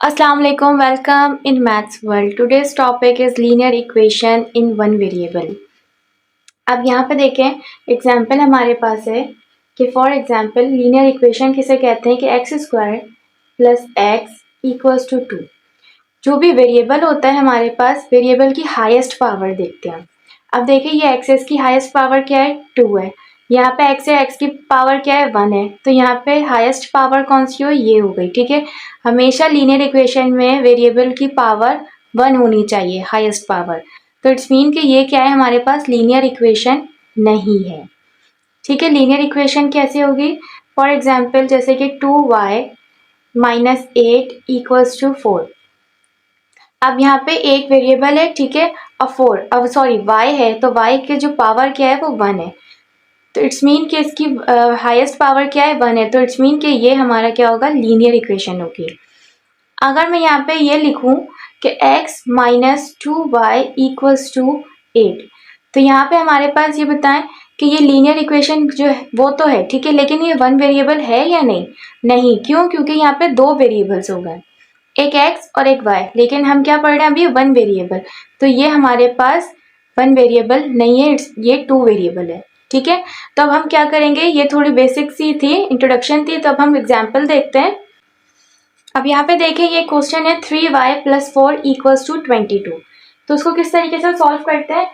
Assalamu alaikum, welcome in Maths World. Today's topic is linear equation in one variable. अब यहाँ पे देखें example हमारे पास है कि फॉर एग्जाम्पल लीनियर इक्वेशन किसे कहते हैं कि x square plus x equals to 2। जो भी वेरिएबल होता है हमारे पास वेरिएबल की हाईएस्ट पावर देखते हैं। अब देखिए ये एक्सेस की हाईएस्ट पावर क्या है 2 है, यहाँ पे एक्स है, एक्स की पावर क्या है 1 है, तो यहाँ पे हाईएस्ट पावर कौन सी हो ये हो गई। ठीक है, हमेशा लीनियर इक्वेशन में वेरिएबल की पावर 1 होनी चाहिए हाईएस्ट पावर, तो इट्स मीन कि ये क्या है हमारे पास लीनियर इक्वेशन नहीं है। ठीक है, लीनियर इक्वेशन कैसे होगी, फॉर एग्जाम्पल जैसे कि 2y माइनस 8 इक्वल्स टू 4। अब यहाँ पे एक वेरिएबल है, ठीक है, y है, तो y के जो पावर क्या है वो 1 है, तो इट्स मीन कि इसकी हाईएस्ट पावर क्या है 1 है, तो इट्स मीन कि ये हमारा क्या होगा लीनियर इक्वेशन होगी। अगर मैं यहाँ पे ये लिखूँ कि x minus 2y equals to 8, तो यहाँ पे हमारे पास ये बताएं कि ये लीनियर इक्वेशन जो है वो तो है, ठीक है, लेकिन ये वन वेरिएबल है या नहीं, क्यों, क्योंकि यहाँ पे दो वेरिएबल्स हो गए, एक x और एक y, लेकिन हम क्या पढ़ रहे हैं अभी वन वेरिएबल, तो ये हमारे पास वन वेरिएबल नहीं है, ये टू वेरिएबल है। ठीक है, तो अब हम क्या करेंगे, ये थोड़ी बेसिक सी थी, इंट्रोडक्शन थी, तो अब हम एग्जाम्पल देखते हैं। अब यहाँ पे देखें ये क्वेश्चन है 3y प्लस 4 इक्वल्स टू 22, तो उसको किस तरीके से सॉल्व करते हैं।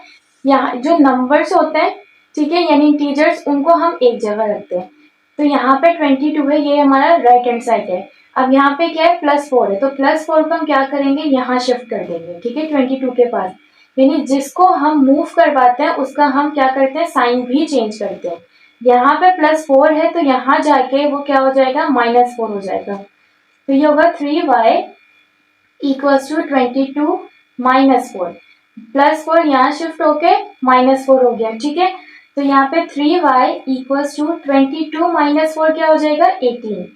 यहाँ जो नंबर्स होते हैं, ठीक है, यानी इंटीजर्स, उनको हम एक जगह रखते हैं, तो यहाँ पे 22 है, ये हमारा राइट हैंड साइड है। अब यहाँ पे क्या है प्लस 4 है, तो प्लस 4 को हम क्या करेंगे यहाँ शिफ्ट कर देंगे, ठीक है, 22 के पास, यानी जिसको हम मूव करवाते हैं उसका हम क्या करते हैं साइन भी चेंज करते हैं। यहाँ पे प्लस 4 है, तो यहाँ जाके वो क्या हो जाएगा -4 हो जाएगा, तो ये होगा 3y equals to 22 minus 4, plus 4 यहाँ शिफ्ट होके -4 हो गया। ठीक है, तो यहाँ पे 3y इक्वल्स टू 22 माइनस 4 क्या हो जाएगा 18।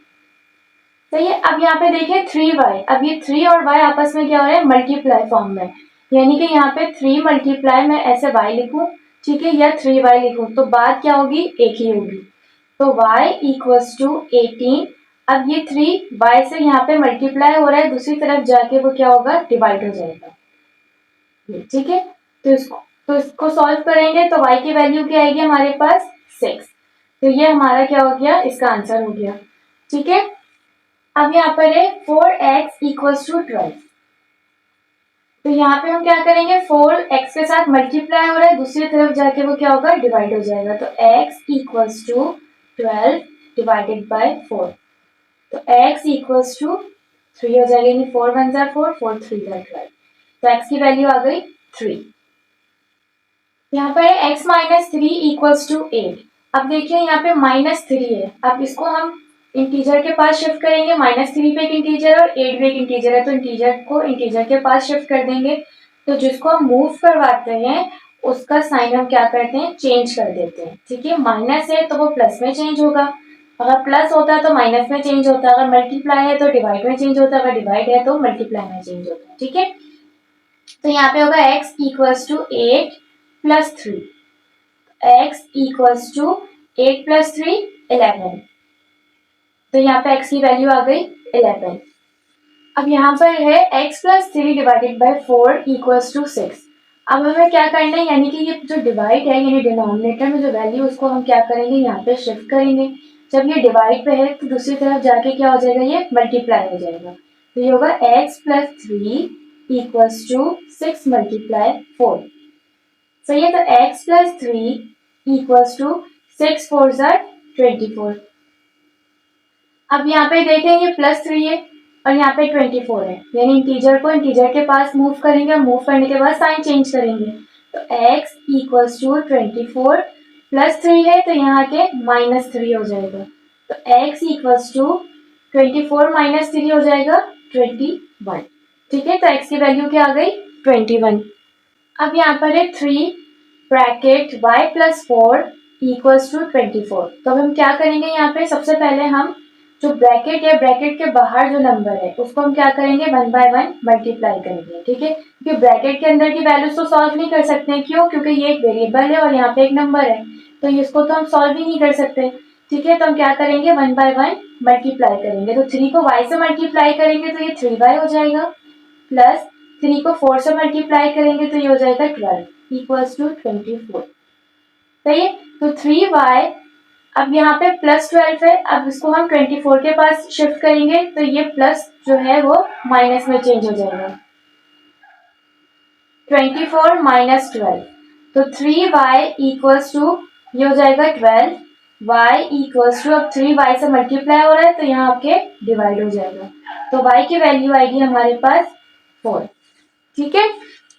सही है, अब यहाँ पे देखिए 3y, अब ये 3 और y आपस में क्या हो रहा है मल्टीप्लाई फॉर्म में, यानी कि यहाँ पे 3 मल्टीप्लाई मैं ऐसे y लिखूं, ठीक है, या 3y लिखूं, तो बात क्या होगी एक ही होगी, तो y इक्वल्स टू 18। अब ये 3y से यहाँ पे मल्टीप्लाई हो रहा है, दूसरी तरफ जाके वो क्या होगा डिवाइड हो जाएगा। ठीक है, तो इसको सॉल्व करेंगे तो y की वैल्यू क्या आएगी हमारे पास 6, तो ये हमारा क्या हो गया इसका आंसर हो गया। ठीक है, अब यहाँ पर है 4x इक्वल्स टू 12, तो यहाँ पे हम क्या करेंगे 4x के साथ मल्टीप्लाई हो रहा है, दूसरी तरफ जाके वो क्या होगा डिवाइड हो जाएगा, तो x equals to 12 divided by 4, तो x इक्वल्स टू 3 हो जाएगा, यानी 4 1 जा 4, 4 3 जा 12, तो x की वैल्यू आ गई 3। यहाँ पर है x माइनस 3 इक्वल्स टू 8। अब देखिए यहाँ पे -3 है, अब इसको हम इंटीजर के पास शिफ्ट करेंगे, -3 पे एक इंटीजर और 8 पे एक इंटीजर है, तो इंटीजर को इंटीजर के पास शिफ्ट कर देंगे, तो जिसको हम मूव करवाते हैं उसका साइन हम क्या करते हैं चेंज कर देते हैं। ठीक है, माइनस है तो वो प्लस में चेंज होगा, अगर प्लस होता है तो माइनस में चेंज होता है, अगर मल्टीप्लाई है तो डिवाइड में चेंज होता है, अगर डिवाइड है तो मल्टीप्लाई में चेंज होता है। ठीक है, तो यहाँ पे होगा x equals to 8 plus 3, x equals to 8 plus 3 11, तो यहाँ पे x की वैल्यू आ गई 11। अब यहाँ पर है x plus 3 divided by 4 equals to 6। अब हमें क्या करना है, यानी कि ये जो डिवाइड है यानी डिनोमिनेटर में जो वैल्यू उसको हम क्या करेंगे यहाँ पे शिफ्ट करेंगे, जब ये डिवाइड पे है तो दूसरी तरफ जाके क्या हो जाएगा ये मल्टीप्लाई हो जाएगा, तो ये होगा x plus 3 equals to 6 multiply 4। सही है, तो x प्लस 3 इक्वल्स टू 6 4 ज़ा 24। अब यहाँ पे देखें ये +3 है और यहाँ पे 24 है, यानी इंटीजर को इंटीजर के पास मूव करेंगे, मूव करने के बाद साइन चेंज करेंगे, तो x इक्वल्स टू 24 प्लस 3 है तो यहाँ के -3 हो जाएगा, तो x इक्वल्स टू 24 माइनस 3 हो जाएगा 21। ठीक है, तो x की वैल्यू क्या आ गई 21। अब यहाँ पर है 3 bracket y plus 4 equals to 24, तो अब हम क्या करेंगे यहाँ पे सबसे पहले हम जो ब्रैकेट है ब्रैकेट के बाहर जो नंबर है उसको हम क्या करेंगे 1 बाय 1 मल्टीप्लाई करेंगे। ठीक है, क्योंकि ब्रैकेट के अंदर की वैल्यूज तो सॉल्व नहीं कर सकते हैं, क्यों, क्योंकि ये एक वेरिएबल है और यहाँ पे एक नंबर है, तो इसको तो हम सॉल्व ही नहीं कर सकते, ठीक है, तो हम क्या करेंगे 1/1 मल्टीप्लाई करेंगे, तो 3 को y से मल्टीप्लाई करेंगे तो ये 3y हो जाएगा, प्लस 3 को 4 से मल्टीप्लाई करेंगे तो ये हो जाएगा 12 इक्वल्स टू 24। सही है, तो 3y, अब यहाँ पे +12 है, अब इसको हम 24 के पास शिफ्ट करेंगे तो ये प्लस जो है वो माइनस में चेंज हो जाएगा, 24 माइनस 12, तो 3y इक्वल्स टू ये हो जाएगा 12, y इक्वल्स टू, अब 3y से मल्टीप्लाई हो रहा है तो यहाँ आपके डिवाइड हो जाएगा, तो y की वैल्यू आएगी हमारे पास 4। ठीक है,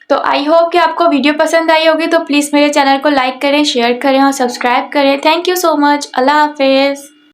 तो आई होप कि आपको वीडियो पसंद आई होगी, तो प्लीज़ मेरे चैनल को लाइक करें, शेयर करें और सब्सक्राइब करें। Thank you so much. अल्लाह हाफिज़।